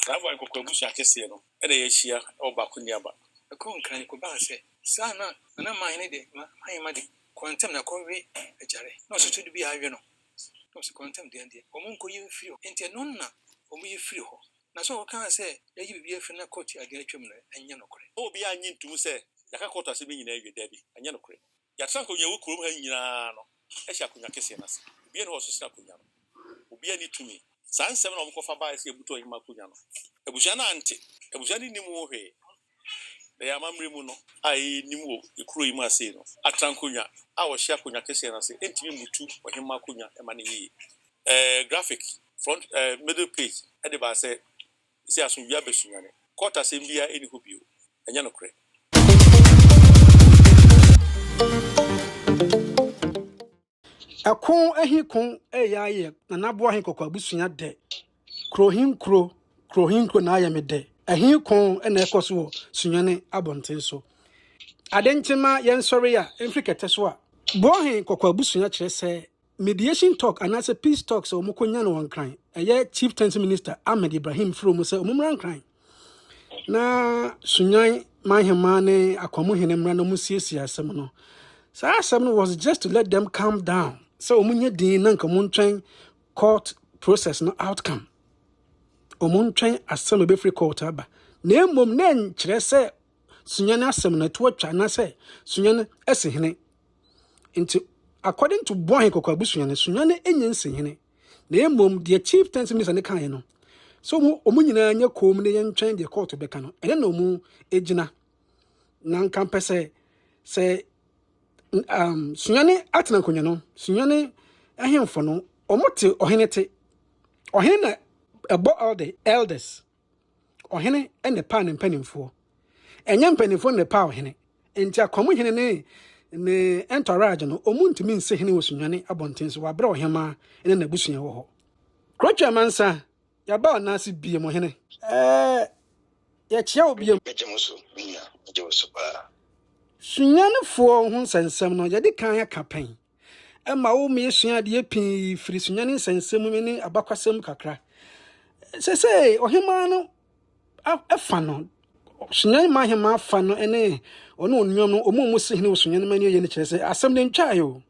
saa boy kokko busu akese no e dey hia oba kuniaba e kon kan ko ba se sana na man ne de man ma de kontem na konwe ejare no so to bi awe no no so kontem de ande omun ko yi firi enti no na omu yi firi ho na so kan se ya yi bi afiri na court ade atwam no enye no kore obi anyi ntum se yaka court ase bi nyina awie dabi enye no kore ya tsan ko nyewu kurom ha nyina no e hia konya kese na se obi ne ho so sira konya no obi ani tumi san nsɛm na ɔmkɔfa baa sɛ ebuto ɔhema konya no ebusua na ante ebusua ni nim wo hwe na ya mamre mu no ai nim wo ekuro yi mu ase no atrankonya a wɔhye akonya kese na se entimi mutu ɔhema konya ema ne yi graphic front middle page e de ba sɛ isi asomdua besunya ne kɔta sɛ mbia eni ho bio enya no kore Akon ehikon eyaye na nabo ahin kokwa busua de krohin kro na ayame de ehikon na ekoso sunyane abonten so adentima yen sori ya emfrikete so a bohin kokwa busua kire se mediation talk anase peace talk so omokonya no wankran eye chief tenth minister Ahmed Ibrahim from se omumran kran na sunyan mahema ne akwamu hene mra no musiesie asem no sa asem no was just to let them calm down. So omunye din na nka muntwen court process no outcome. Omuntwen asem be free court aba. Na emom na nkyere se sunyane asem na to atwa na se sunyane esehene. Into according to boy kokwa busunyane sunyane enye nsehene. Na emom the chief tenth minister ne kan no. So omunyina nya kom ne yentwen the court beka no. Ene na omu ejina na nka mpese se sunyane atena konya no sunyane ahemfo no omote ohenete ohene na ebo all the elders ohene ene pa ne mpanimfo enye mpanimfo ne pa ohene enti akomo hene ne entourage no omuntimi nse hene wo sunyane abonten so wabra ohema ene na busunya wo ho krocha mansa ya ba na se bie mo hene ya chia obie mejemuso biya mejemuso ba sunyane fo ho sensem no yedi kan ya kapen ema wo me sua de pin firi sunyane sensem me ne abakwasem kakra se ohema no afa no sunyane ma hema afa no ene ono onwom no omo se hene sunyane mani ye ne kire se asem de ntwa yo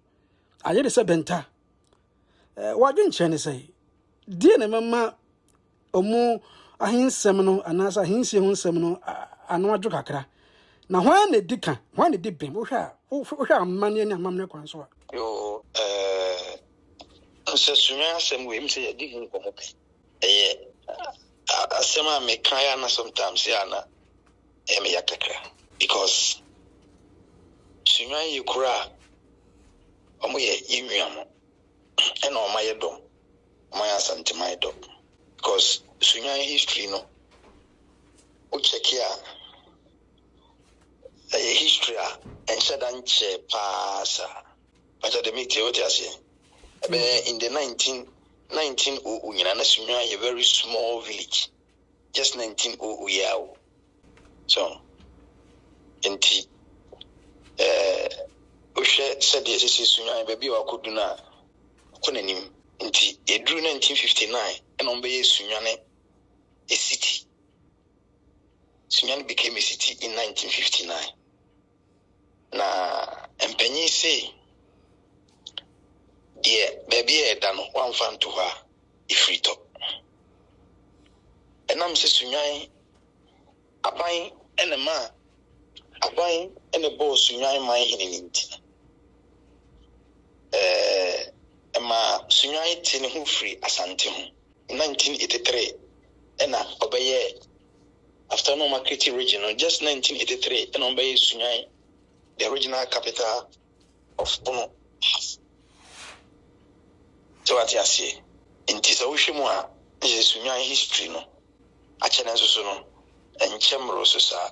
aye de se benta wadwen kire ne se die ne mama omo ahinsem no anasa ahinsie ho nsem no ano adwo kakra na hwan na dika hwan na dibem wo hwa amane ne amamne kwan so yo so sunya asem we mse yadi hu ko mope asem a me kan na sometimes ya na me yakakra because sunya yikura omo ye yinwamo ena o maye dom o maye santimai dom because sunya history no o check here history and shadanche pasa but the meet what you say in the 1900 nyina na sunya a very small village just 1900 year so enti ohwe said yes sunya baby wa koduna konanim enti edru 1959 and on be sunya ne a city. Sunyane became a city in 1959. Na empenyi say baby edano one fan to her ifri top. Enam se sunyane aban enema aban ene boss sunyane man hininti. Ema sunyane tini hu free asante hu. In 1983 ena obeye after no Makiti region, just 1983, and on Bay Sunyai, the original capital of Bono. So what I say, in Tisaushimua is Sunyai history, no, a Chenazuno, and Chamrosa.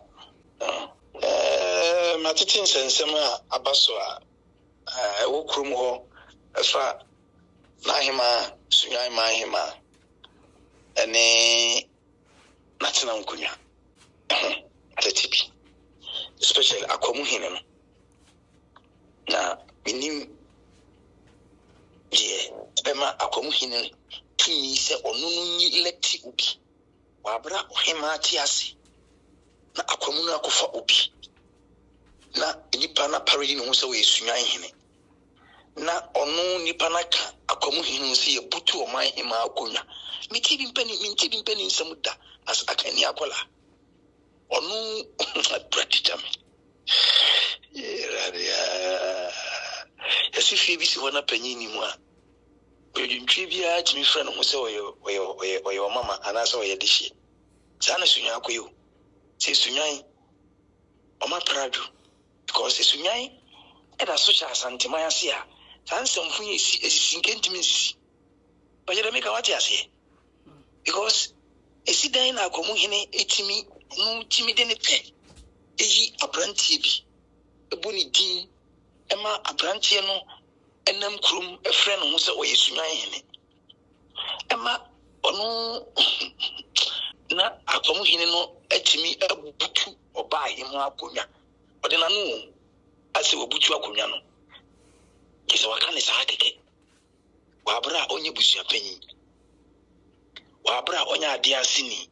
Matitins and Sema Abaswa, Wokrumo, as far Nahima, Sunyai Mahima, and Natinam Kunya. At a tipi, especially Akwamu hine na minim ye bema Akwamu hine tumi se onu nyi leti ubi wa wabra ohema atiase na akwamu no akofa obi na nipa na parody no so we sunyan hene na ono nipa na ka akwamu hene so ye butu o man hema akonya minti bi mpani nsam da as akani akola onu pratitame ya yesifi bi si wana panyini mu a odwintwe bia timi fra no ho se oyo mama anasa oyo dehye sana sunyan akoyo se sunyan o ma prado because sunyan e da social asantema ya se a san semfu esi nkentimi nsisi bajere meka wati ase because esi dan na akomu hene etimi no timi de ne pe eyi abrantie bi eboni din ema abrantie no enam krum efre no ho se oyesunyan hene ema ono na akomu hene no etimi abutu oba himu akonya ode na no ase obutu akonya no kisa wakane sa keke wabra onye busua panyi wabra onye ade asini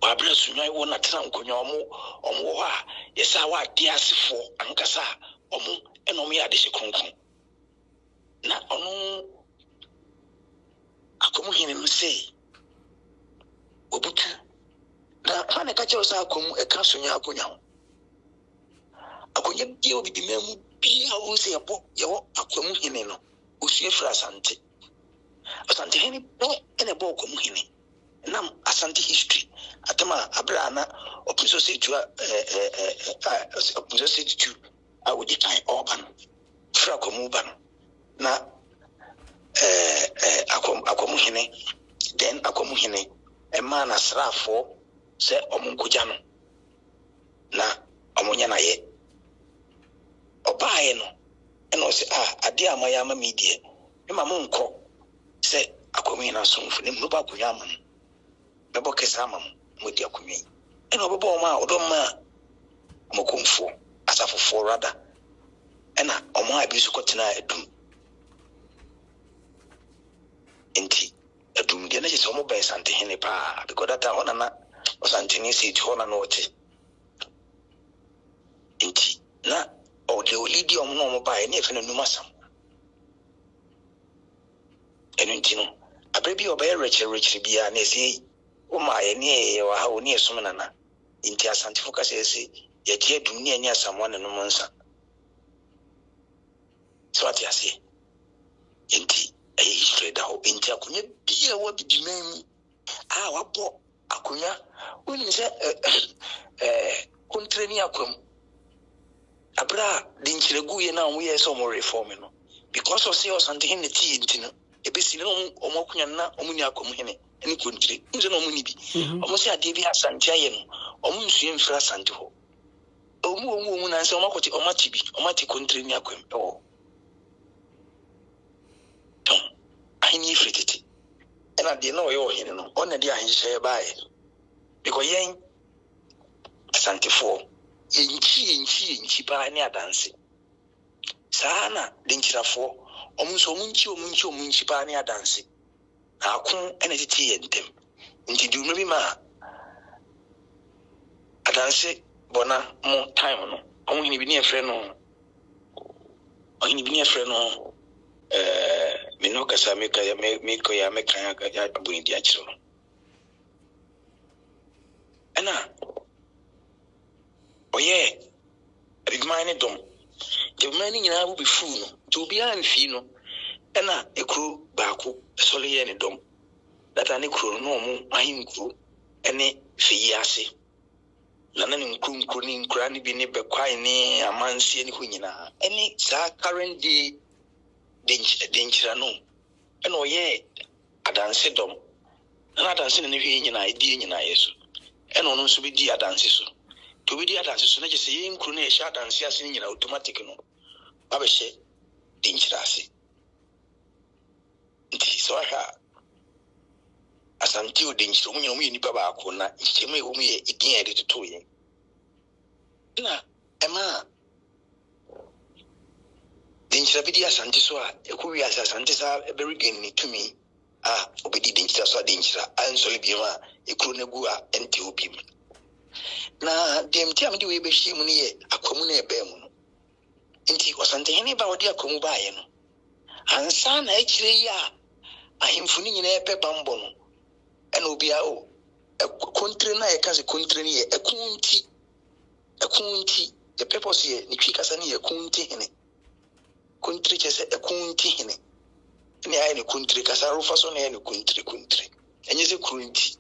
wabra sunyan wo na tena nkonya omo ho a yesa wa ade asifo ankasa omo enom ya de hyekonkon na ono akomu hene no sei obutu na kwane ka chewo sa akomu e ka sunyan akonya ho akonya bi obi bi memu bi a wo se yebo akomu hene no osue fra asante hene bo ene bo akomu hene nam asante history atama abrana opiso situ opiso situ awudi kan oban fra akomu ban na akomu hene then akomu hene ema na srafo se omunkuja no na omunya na ye obaye no eno se ade amaya ama medie e ma monko se akomu hene asomfo ne mba akonya ama bebo kesa ama modi akomu eno bebo ma odoma mokomfo asafofo rada ena omo abisu kotena edum enti edum de na je so mo be sante hene pa because that ona na osantini sit hona no ti enti na o de olidi omo no mo ba e na efe no numasam enu enti no abrebi obaye reche bia na esi o ma ye ne wa ha oni esum nana enti asante focus esi ye tie dum ne ani asamo na no monsa so ati ase enti history da ho enti akonya bia wa bidimam wabo akonya woni se kontreni akom abra dinchiregu ye na omo ye so mo reform no because of say osante hene ti enti no ebesi no omo akonya na omo ni akom hene eni kontri nze no omo ni bi omo se ade bi asante aye no omo nsue mfra asante ho omo na nse omo akoti omati kontri ni akom ahini frititi ena de na oyo hene no ona de ahinhye bae because yen asantefo yenchi ba ne adanse sana de nchirafo omunchi ba ne adanse na akon ena titi yentem nti du bi ma adanse bona mo time no omunni bi ne efre no mino kasa meka ya meko ya meka ya abuni dia chiro ana oye rigmane dom de mani nyina bu bifu no to bia nfi no ana ekru baako sole ye ne dom data ne kru no mu ahinkru ene fiase lana ne nkru ni nkra ne bi ne bekwai ne amansie ne ho nyina ene sa current day denchira no eno oye adanse dom na adanse ne hwe nyina edi nyina yeso eno no nso bi di adanse so to bi di adanse so na je se yinkru na ye sha adanse ase nyina automatic no abehye denchira ase nti so aha asanti o denchira mu nyina mu nipa ba ko na ncheme wo mu ye edin ede toto ye na ema denchira bi di asante so a ekuwi asante sa eberi gen ni tumi obedi dinchira so dinchira ansole biema ekuru na gu a ente obi mu na demti amde we behye mu ne ye akwamu na ebe mu no nti wasante hene ba wodi akwamu ba ye no ansa na ekire ya ahimfuni nyina epe bambo no ena obi a o kontre na ye kaze kontre ni ye ekunti the purpose ye ni twika ni ye kunti hene kontre chese ekunti hene ni ayi ni kontre kasa rufa so na ye ni kontre enye se kunti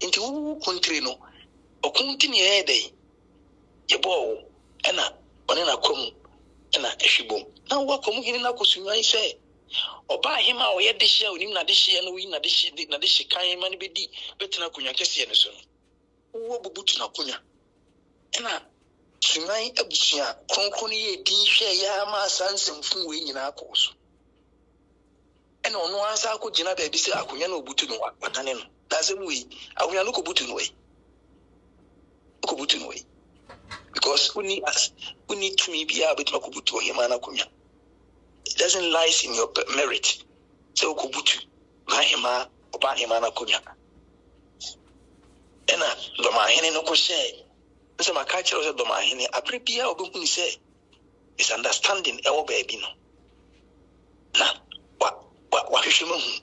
nti wo kontre no okunti ni ye dey ye bo ena one na kwamu ena ehwibom na wo kwamu hene na kosunwan se oba hima o ye de hye onim na de hye no wi na de hye kan ma ne bedi betena kunya kese ne so no wo bubutu na kunya ena sunwan abusia kronkron ye din hwe ya ma sansemfu we nyina akoso ena ono ansa akogina ba bi se akunya na obutu no watane no dasem we akunya no ko butu no we because we need to be able to kubutu hima na kunya. It doesn't lie in your merit. So kubutu na hima oba hima na kunya ena do ma hene no ko she nse maka kire o do ma hene abrebia obehu ni say is understanding e wo ba bi no na wa hwehwemu hu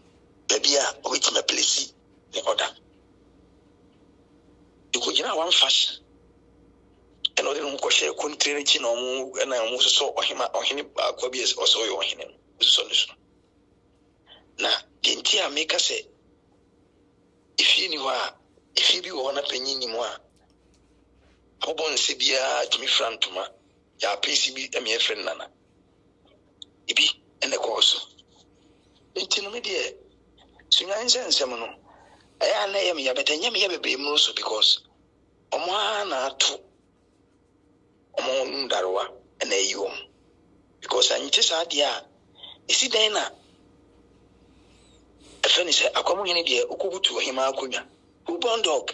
ba bia o bi tima place the order you gina one fashion eno de no ko she kontre chi na omu ena omu so ohene akwa bi so yo ohene so no na denti ameka se ifi ni wa ifi bi wo na panyin ni mu a abobon se bia tumi frantuma ya pesi bi eme friend nana ibi ene ko so enti no me de sunyan sensem no aya na yem ya betanya me ya bebe mu so because omo na atu omo ndarwa ene yom because anyi sa dia isi den na efeni se akwamu hene de okubutu ohima akonya ubondog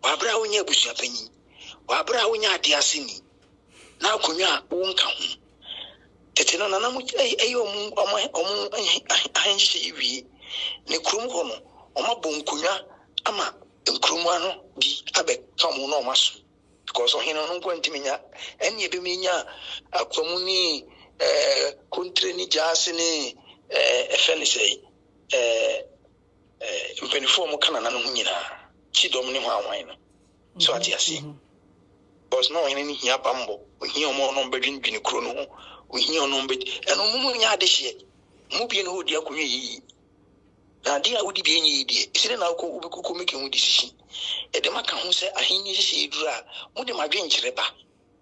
wabra wonya busia panyin wabra wonya ade asini na akonya wonka ho tete no nana mu ayo mu omu ahenje iwi ne krum ho no omabɔ nkonya ama nkrum ano di abe kamu no maso because ohene no nko ntiminya ene ebe menya akwamu ni kontre ni jase ni efeni sei mpenifo mu kana na no nyina chidom ni ho anwan no so ati ase because no hene ni hia bambo ohia omo no mbedwindwini kro no ohia no mbed eno mu nya ade hye mu bi no hodi akonwa yi na dia wodi bi enyi die isire na ko ubikuku meke hu decision e de maka hu se ahenni hye edura mu de madwenkyere ba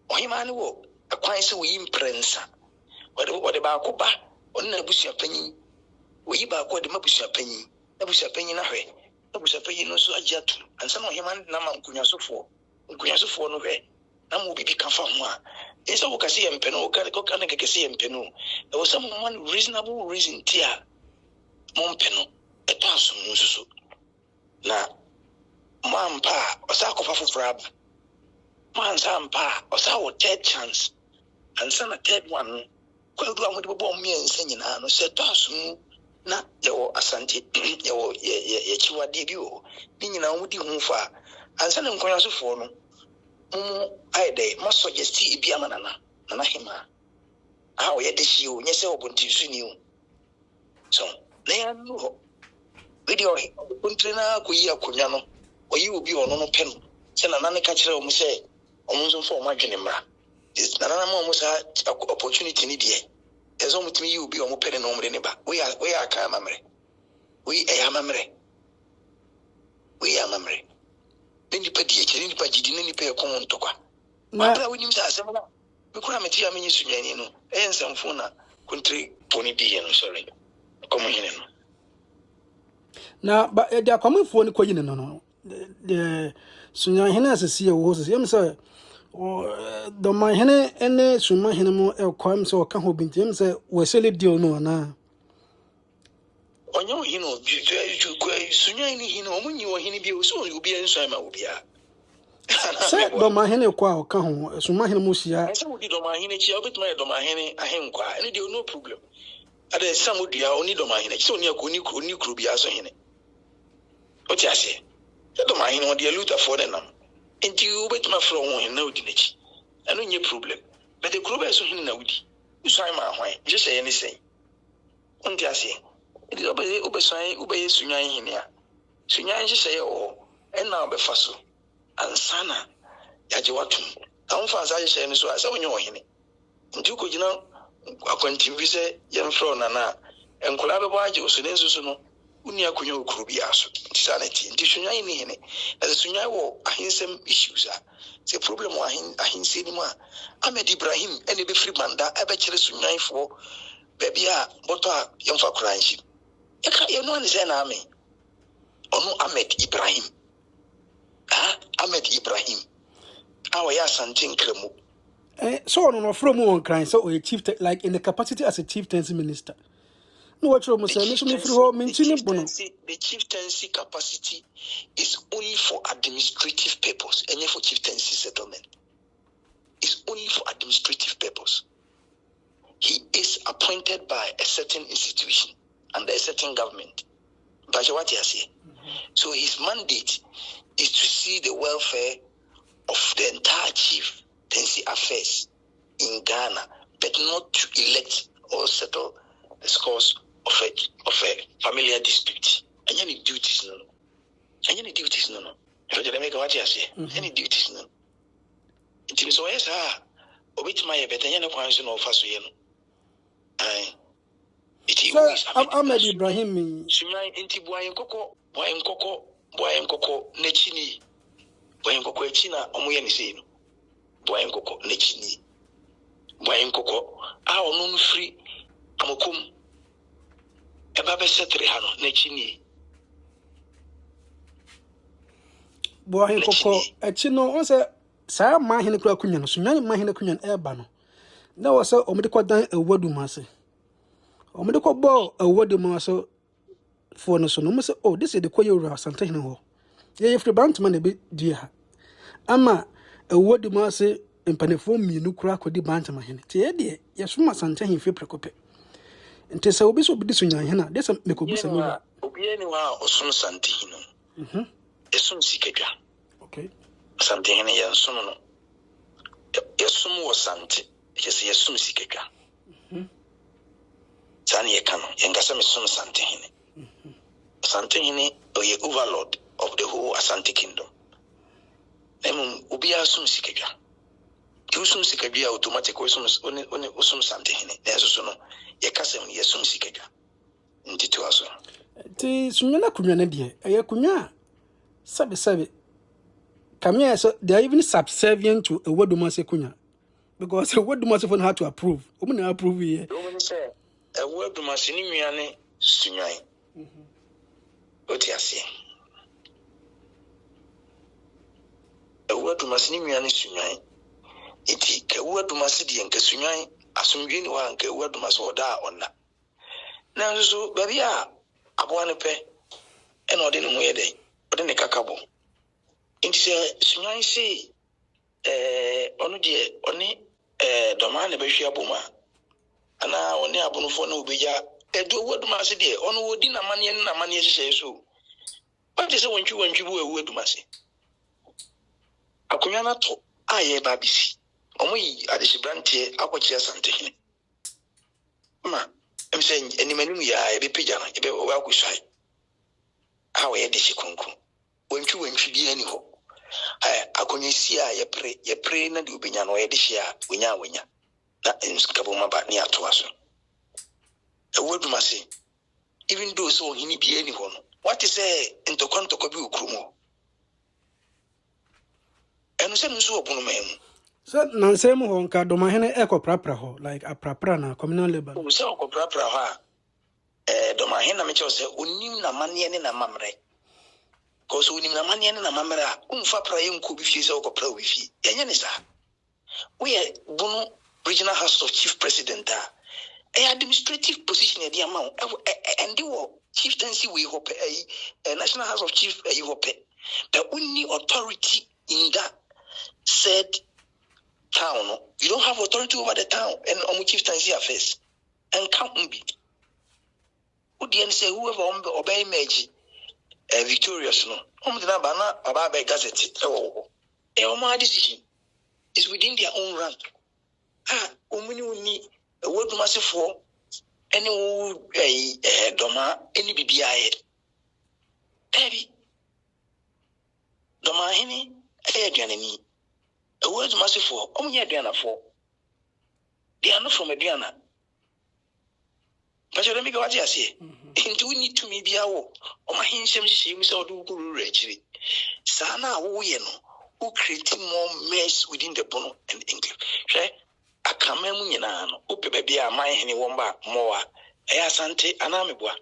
ohima ne wo akwan se wo yi imprensa wode ba ko ba onna busua panyin oyi ba ko de mabusua panyin abusua panyin na hwe abusua panyin no so agiatu ansa no ohima na ma nkunyasofo no hwe na mu bibi ka fa ho a esa wo kase yempe no ko ka na kekese yempe no e wo some one reasonable reason tia mo mpe no etaso mu so na mampa osa ko fa fofora ba mansa mpa osa wo third chance ansa na third one ko do amode bo mo ense nyina no se taso mu na yawo asante yawo ye chiwade bi o ni nyina wo di hu fa ansa na nkonya sofo no aide mo suggest ibi amanana na hima o ye de shi o nyese obunti su ni o so na ya no video kontrena ko yi akonya no oyi obi ono no pen se na nane ka kire o mu se o mu nso fo o ma dwene mra na nana mo sa opportunity ni de ezo mutimi yi obi o mu pen no mre ne ba we aka amamre we amamre ni pa die kire ni pa gidi ni pa ko mo ntokwa ma bra wonim sa asem na me kura me tia me nyi sunwani no ensamfo na kontre poni die no sorry ko mo hene no na ba de akwamfo ni koyi no de sunya hene asesi wo sesi em se do ma hene ene suma hene mo kwam se o ka ho binti em se we sele deal no na onyo hino sunya ni hino omunyi wo hene bi o so obi enso ma obi a se do ma hene kwa o ka ho suma hene mo sia se wo di do ma hene chi obetuma do ma hene ahenkwa ene de no problem At the some would be only domain, it's only a kuru be as in it. What I say? The domain on the loot for them. And you wait my flow in no dinage. And on your problem. But the group is in no woody. You sign my way, just say anything. On the say, it is obey Sunyan here. Sunyan just say, oh, and now be faso. And Sana, Yajiwatum. I don't fancy saying so as I know him. And you could, I continue to say, young Florana, and collaborate with Sunezuno, Unia Kunyo Krubias, sanity, and Tishuna in it. As a Sunyawo, I hear some issues. The problem I hear cinema. Ahmed Ibrahim, any be free man that I bet you Sunay for baby, but young for crying. You know, an army. Or no Ahmed Ibrahim. Ahmed Ibrahim. Our Yasantin Kremu. So on from one crying, so a chief like in the capacity as a chieftaincy minister. No, what you say? The chieftaincy capacity is only for administrative purpose, and for chieftaincy settlement. It's only for administrative purpose. He is appointed by a certain institution under a certain government. But what you say? So his mandate is to see the welfare of the entire chieftaincy affairs in Ghana, but not to elect or settle the scores of a familiar dispute. And any duties no. And any duties no. So they make what you say. Any duties no. It is always obit my better than a question of us. It is Ahmed Ibrahim. Sunay inti boy nkoko nechini. Boy nkoko echina omuye ni say no. Boy nkoko nechini. Boy nkoko onu free amokum eba be setre ha no nechini. Boy nkoko echi no on say saa ma hene kura kunya no Sunyan ma hene kunya eba no na wo say omede kwadan ewadum ase omede ko bo ewadum ase for no so no say oh this is the koyura asante hene ho ye free bant man be die ha ama ewadum ase empanefo mienu kura akodi bant ma hene te ye de yesoma asante hene fi prekope nte say obi so bi Sunyan hene de say mekobusa mi obi eni wa osun sante hene esum sikadwa okay Sante hene yensum no. Yesum wo sante. Yesi yesum sikeka. Sane ye kano. Yengasa me sum sante hene. Sante hene oye overlord of the whole Asante kingdom. Nemu ubi asum sikeka. Ki usum sikeka automatic usum sante hene. Nenso so no ye kasem yesum sikeka. Ntitu aso. Ti Sunyana kunya na de. Eye kunya sabe come here, so they are even subservient to a word to kunya because a word to have to approve. Approve here. Say a word to Masini Sunyan. What you say? A word to Masini Sunyan. It is a word to Masidi and Kasunyan, Asumgin one, a word to Masoda on that. Now, so, baby, I want to pay and ordinary way day, but in a cacabo. Inti Sunyan say onu die oni doma na behwe aboma ana oni abonofo na obeja edu waduma se die onu wodi na mane hyehyɛ so what is wontwi bu ewu aduma se akonya na to aye ba bisi omoyi adehibrantie akɔkye Asante hene ma emse enimanimu ya ebe pejana ebe wa kusai ha we de shikunku wontwi bi ani ho akonya si a ye pre na de obenya no ye de hia wonya na enskabo maba ni ato aso ewoduma se even though so hini bi ani ho no what is ntokɔntokɔ bi okrumo enu se nso obunu memu so nansem ho nka doma hene ekoprapra ho like aprapra na communal labor so ekoprapra ha doma hene na meche se onim na mane ne na mamre because we na mane ne na mamra umfa pra yenko bi fie se okopra we fie yenye ne sa we bunu regional house of chief president administrative position e dia ma and the chieftaincy we hope national house of chief you hope the only authority in that said town you don't have authority over the town and chieftaincy affairs and can't be Udian say whoever obey meji victorious no. The bana Baba Gazette. Oh, my decision is within their own rank. Umuni a word massive for any doma, any BBI. Heavy doma, any Adriani. A word massive for only Adriana for. They are not from Adriana. But you don't make what I say. Into we need to me be our or my handsome she without do actually. Sana, who create more mess within the bono and English. I come in Upe baby, I mind any womba more. Asante, Anamibwa.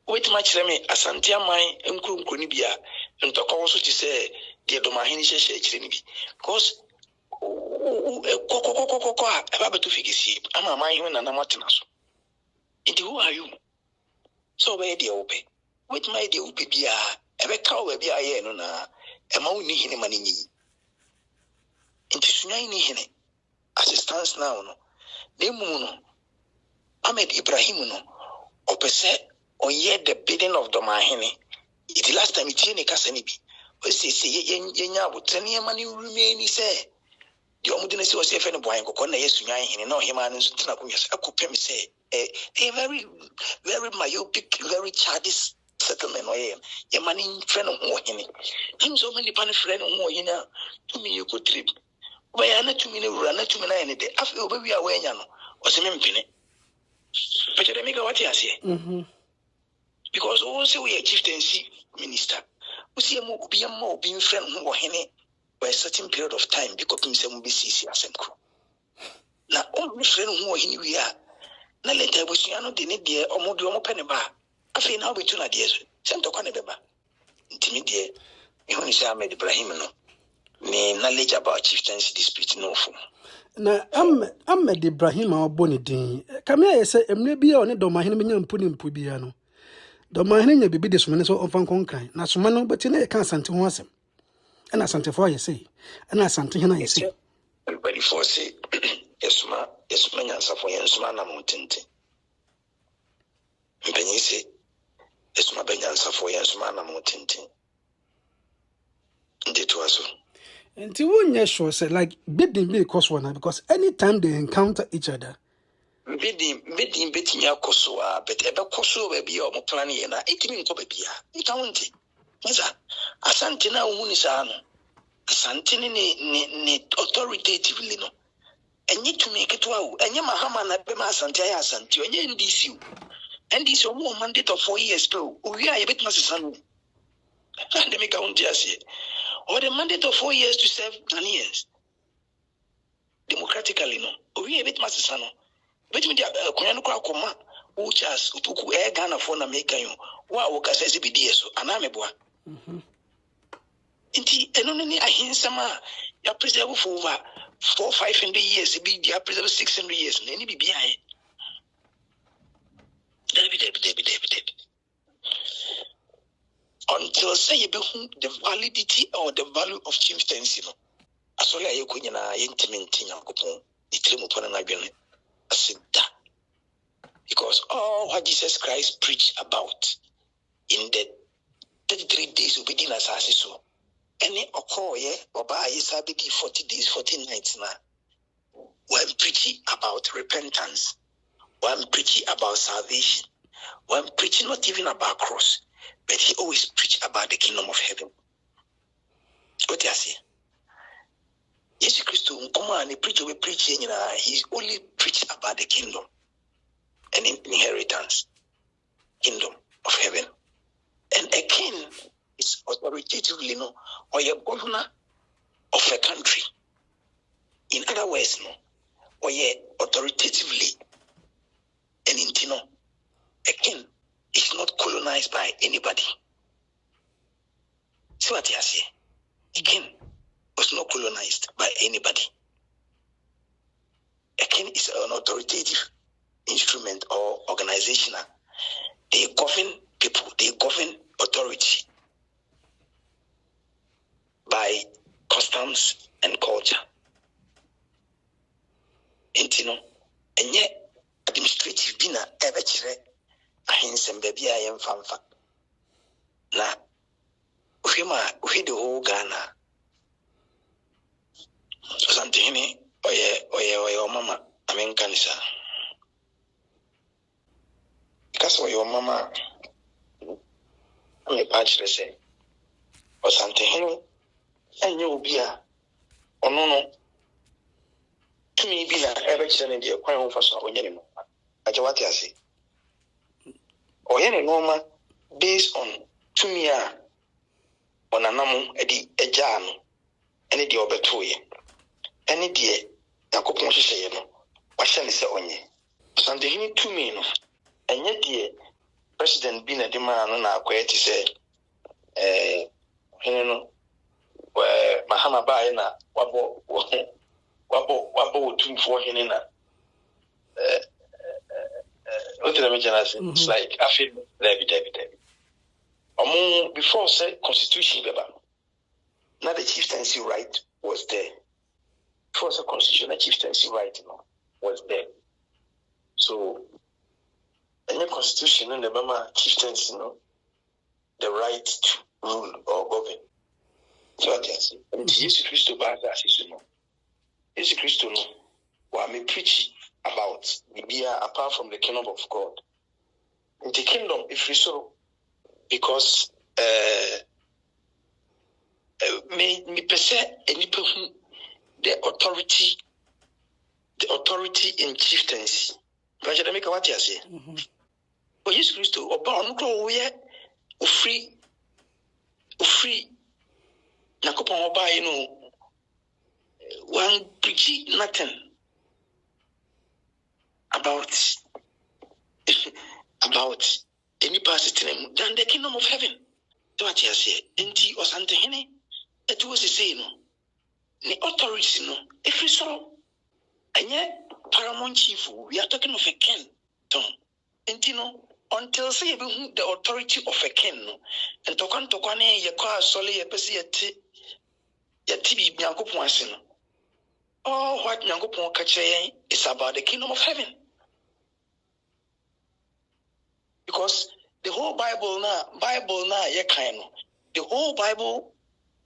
Wait much me, Asante, my uncle Kunibia, and talk also to say, dear Domahini Shake, because about to figure see, I'm a mind when I'm not into who are you? So where the open. With my dear Ubia, ever cow baby I know na, a mountain in money. Into Sunani Hene, as it stands now, no. Nemuno, Ahmed Ibrahimuno, or per se, or yet the bidding of Domahene. It's the last time it's any Cassanibi. But say, Yenya would send your money remain, he said. The Omudinesi was a friend of Boyan Cocona, yes, and no him and Tinakumas, I could pay say a very, very myopic, very childish settlement or your money friend of more in it. I'm so many punish friend of more in to me you could trip. Why are not 2 minutes run not 2 minutes any day after we are weighing was a minute. But you make what I say. Because also we are chieftaincy minister. We see a more being friend who were in it. For a certain period of time, because himself will be CC as a crew. Now, only friend who we are. Now, later, we see another dear or more do open bar. I feel now we 2 ideas. Send to Conabeba. Intimidate. You only say I made Ibrahim no. Me knowledge about chieftaincy dispute no fool. Na Ahmed Ibrahim or Bonidin. Come here, say, maybe on a Domahinian pudding pubiano. Domahinian be this one so often conquer. Now, Sumano, but in a consent to once. And I sent for you say, and I sent him. I say, everybody for say, yes, ma, answer for yes, man, I'm mountain. When you say, yes, my answer for yes, man, I'm mountain. And it was so. And to 1 year sure said, like, bidding be cause one because anytime they encounter each other, bidding betting your cosoa, but ever coso will be your planning, and it means copia. It can't. Asante na unisano. Asante ni authoritatively no. Enye to make it wow. Enye mahama na bema asante ya asante. Enye NDC. NDC omo mandate of 4 years bro. We are a bit masisano. And they make a own say. Or the mandate of 4 years to serve 9 years. Democratically no. We are a bit masisano. But me dia kunyano kwa koma. Uchas utuku Ghana for na make you. Wa ukasesi BDS anamebwa. Inti enonini ahinsama ya preserve for over 400-500 years be ya preserve 600 years nani bibia e David until say you be the validity or the value of chieftaincy no asole aye ko nyina yentimenti nyankopon itremu pona na dwene asida because all what Jesus Christ preached about in the 33 days will be dinner so any okoye oba yesabi 40 days 40 nights na when preaching about repentance, when preaching about salvation, when preaching not even about cross, but he always preach about the kingdom of heaven. What you say? Jesus Christ come on he preaching he only preach about the kingdom and inheritance, kingdom of heaven. And a king is authoritatively no, or a governor of a country. In other words, no, or authoritatively and intino, a king is not colonized by anybody. See what I say? A king was not colonized by anybody. A king is an authoritative instrument or organizational. They govern people, they govern authority by customs and culture. And you know, and yet administrative bi na ɛbɛkyerɛ ahensɛm baabi a yɛmfamfa na wohwɛ the whole Ghana Ɔsantehene ɔyɛ ɔmama amenka ne saa kasa ɔyɛ ɔmama amepa kyerɛ sɛ Ɔsantehene ɛnyɛ obi a ɔno no tumi bi na ɛbɛkyerɛ ne deɛ kwan ho fa so a ɔnyɛ ne no agye wate ase ɔyɛ ne nɔɔma based on tumi a ɔnanam ɛde agyaa no ɛne deɛ ɔbɛtoeɛ ɛne deɛ Nyankopɔn hyehyɛeɛ no wahyɛ ne sɛ ɔnyɛ Ɔsantehene tumi no ɛnyɛ deɛ president bi na de maa no na akɔyɛ te sɛ hene no Mahama baeɛ na wabɔ otumfoɔ hene na what did I mention? It's like I feel David. Before say constitution, now the chieftaincy right was there. Before the constitution, the chieftaincy right was there. So, any constitution in the Bama chieftaincy, the right to rule or govern. So I can say, Jesus Christ Jesus Christ what I preach about apart from the kingdom of God. In the kingdom, if we saw, because me per se the authority in chieftaincy. But you make what you say. But Jesus Christ, free. Nakopon oba, one preach nothing about any person than the kingdom of heaven. So what you say? Enti Ɔsantehene, it was say the authority if we saw, and yet paramount chief, we are talking of a king. Enti until say the authority of a king, and tokwane yakwa sole yepesi yati Nyankopɔn ase no. All what Nyankopɔn ka kyerɛ is about the kingdom of heaven. Because the whole Bible na ye kind no. The whole Bible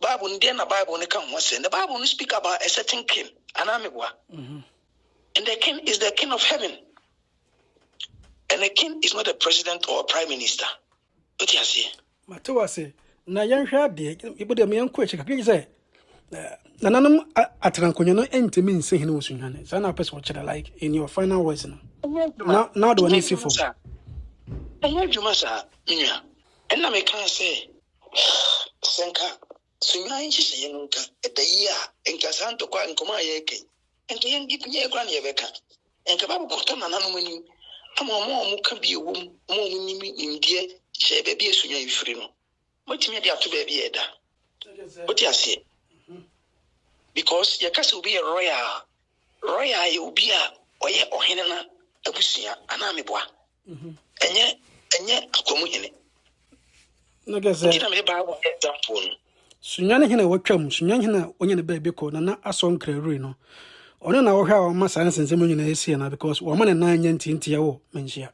ndiye na Bible ne ka ho say. The Bible no speak about a certain king, anamegwa. And the king is the king of heaven. And the king is not a president or a prime minister. What you say? Matewa say, na yanhwa de ibode me yanko echi kakye say nananum atrankonyo no entimi nse hene wosunwane. Sa na person watch like in your final words no. Now the one is for. Anya dwuma sa nwa. Enna me kan say senka sunwan hyehyɛ no nka edayi a enka santo kwa nkoma yeke. Enka yen gipnye kwa na yebeka. Enka babu koto nananum ani. Ama ka bi ewo mo nimi ndie hye ba bi esunwan ifiri no. Motimi de ato ba bi eda. What you say? Because you can be a royal you be a oye ohenena abusia anameboa. Enye akomuhene. No gese. Ndina me ba wo example no. Sunwane hene watwam, sunwane hene onye ne ba bi ko na asonkrarui no. Ono na wo hwa o ma san sensem nyina esi na because wo ma ne na anya ntintia wo menhia.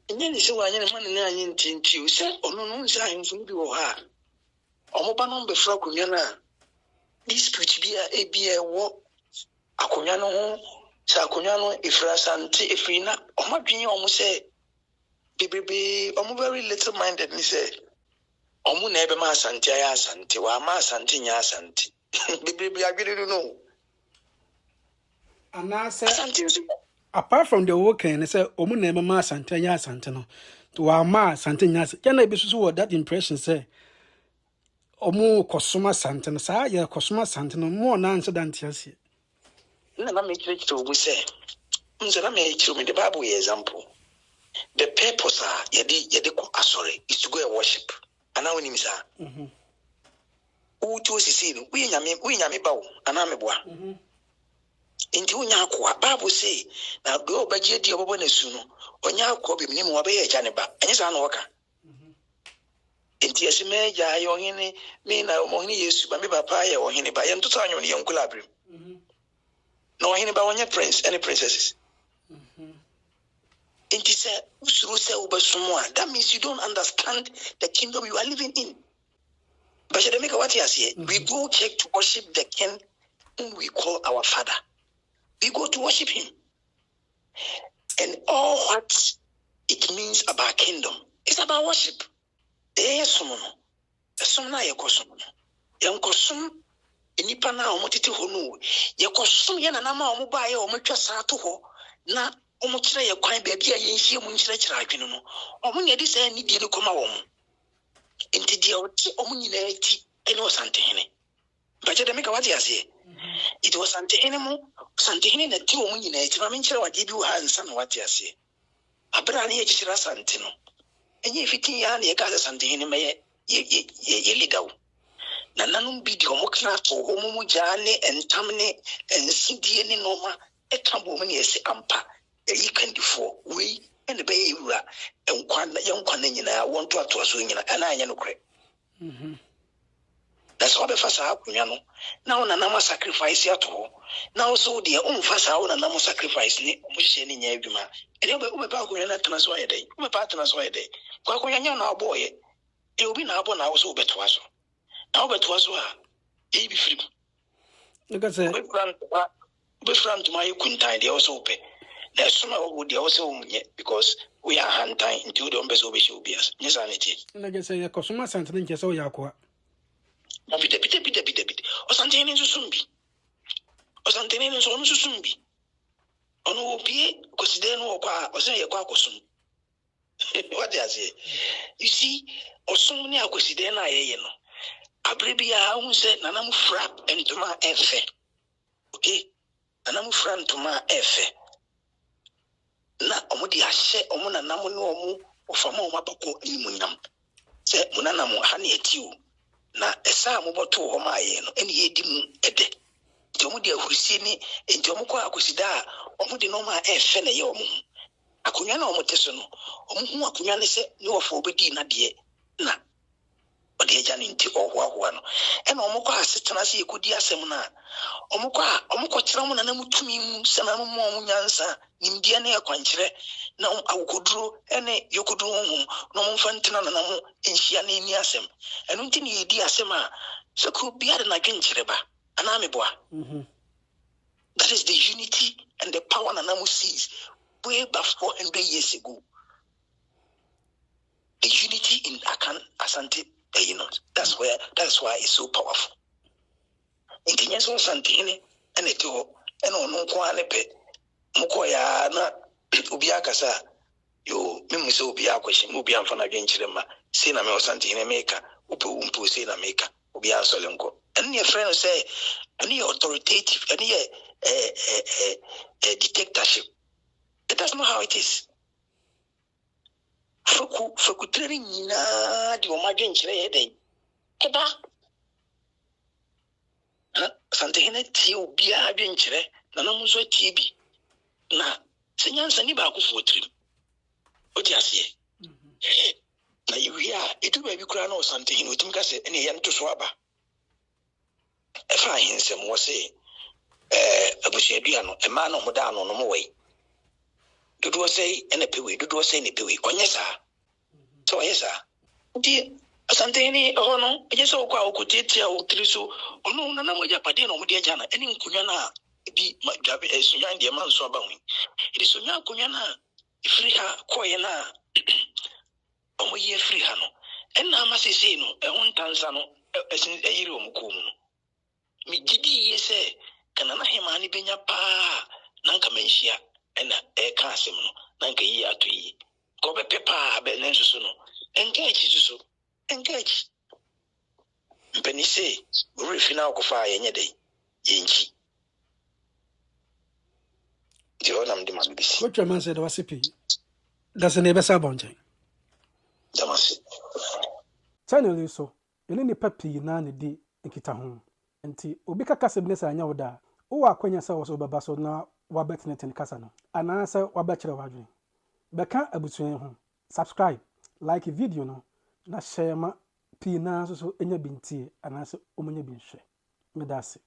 Enye ni se wa anya ne ma ne na anya ntintia o se ono no nsa ahemfo bi wo ha. Omoba no be fra konwa na dispute bi a ebia wo akonwa no ho sa akonwa no ifra sante ifina omadwen omo se bebebe omo very little minded ni se omo na ebe ma asante ya asante wa ma asante nya asante bebebe agwere no anase apart from the working say omo na ebe ma asante nya asante no wa ma asante nya asante na ebi so that impression say omo kosoma sante no sa ya kosoma sante no mo na incident ase na me kire obu say na me kire me the Bible example the purpose yede ko asore is to go and worship ana woni mi sa o to sisi no we nyame ba wo ana me boa enti unya akwa Bible say na go obaje di obobo na su no onya akwa bi nim wo be ya ne ba enye sa na woka enti esime ya yo hene me na mo hene Yesu ba me papa ya wo hene ba ye ntoto anyo ne yankula abrem na wo hene ba wonye prince any princesses It is that means you don't understand the kingdom you are living in. But what you say, we go check to worship the king whom we call our father. We go to worship him. And all what it means about kingdom is about worship. Enipa na omotete ho no yekosom ye nanama omoba ye omotwa saato ho na omokyere ye kwan ba bia ye nhie mu nkyerɛkyerɛ adwene no omonye di sɛ ni die de koma wo mo enti die oti omonyina ati ene osantehene baje de meka wate ase it was santehene mu santehene na ti omonyina ati ma menkyerɛ wade bi wo ha nsa na wate ase abra na ye kyerɛ sante no enye fitin ya na ye ka santehene ma ye legal na nanum bi di omokra to omumu jane entamne ensidie ni noma ekambo mu ne ese ampa eyi kandifo we ene be yewura enkwa na nyina wonto ato aso nyina ana anya no kre that's what be fasa akunya no na ona na sacrifice ato na also de umfasa ona na sacrifice ni omuhye ni nya adwuma ene be ba akunya na tena so ayede be pa tena so ayede kwa akunya nya na aboye e obi na abo na also beto aso now but was he be free. Because to my kuntai they also pay. There's some would also because we are hand time into the umbes obias. Yes, I need. Like I say, a consumer something just so yakwa. Bit. Or something in Sumbi. Or something in Sumbi. On OP, because then or say a quackosum. What they say? You see, or so many aquasidena, you know. Abribia unse nanamu fra entuma efe. Okay? Nanamu fra entuma efe. Na omudi ashe omuna namu no omu ofama omabako inimunyam. Se munanamu hani etiu. Na esa muboto ho maaye no eni yedi mu ede. Nti omudi ahurisi ni nti omukwa akusida omudi no ma efe na ye omu. Akunya na omuteso no. Omuhu akunya ne se ni ofo obedi na de na ode jani nti ohwa no ena omukwa asetena se yekudi asem na omukwa kyerɛ mu na namutumi mu sema mu nyansa nimdia na yakwankyerɛ na awokoduro ene yokoduro hum na omfa ntena na namu enhia na eni asem eno nti ne yedi asem a so ko bia de na dwenkyerɛ ba ana meboa that is the unity and the power na namu sees way back 400 years ago. The unity in Akan Asante. You know, that's why it's so powerful. In Kenya, so Santini and it all, and on Quanepe, Mukoya, na Ubiakasa, you Mimuso Ubia question, Ubian from against them, Sinamo Santini maker, Upu Sina maker, Ubia Solenko. And your friend say, any authoritative, any dictatorship. That's not how it is. Foku training na di omagen chire eden eba santehene ti obi a adwen chire na namu so ti bi na senyansa ni ba ku fotrim oti ase na yiwia edu ba bi kura na santehene otim ka se ene ye nto so aba efa hinsem wo se abusuadua no ema na omoda no no mo wei dodo say ene pewe dodo say ne pewe onye sa so yes sir di asanteni ono eje so kwa okutetia otriso ono na moja pade no mudi aja na eni nkunya na bi gabe esunya ndi ma nso aba hu edi sunya kunya na free ha koye na omo ye free ha no enna ma sese no ehun tansa no esin eyiri omuko mu no mi gidi yese kana na hema ni benya pa nanka menhia ena ka asem no nanka yi atoyi ko be pepa be nensusu no engage susu engage mpeni se uri final ko fa yenye dey yenji diona mdi masubisi what your man said was CP that's an ebesa bonje damasi channel so ene ni papi na ne di nkita ho nti obi kaka sebne sa anya woda wo akwanya sa wo so baba so na wabetneten kasa no anasa wabekere wadwen beka abusuen ho subscribe like video no na share ma pi na so enya bintie anasa omunya binhwe medase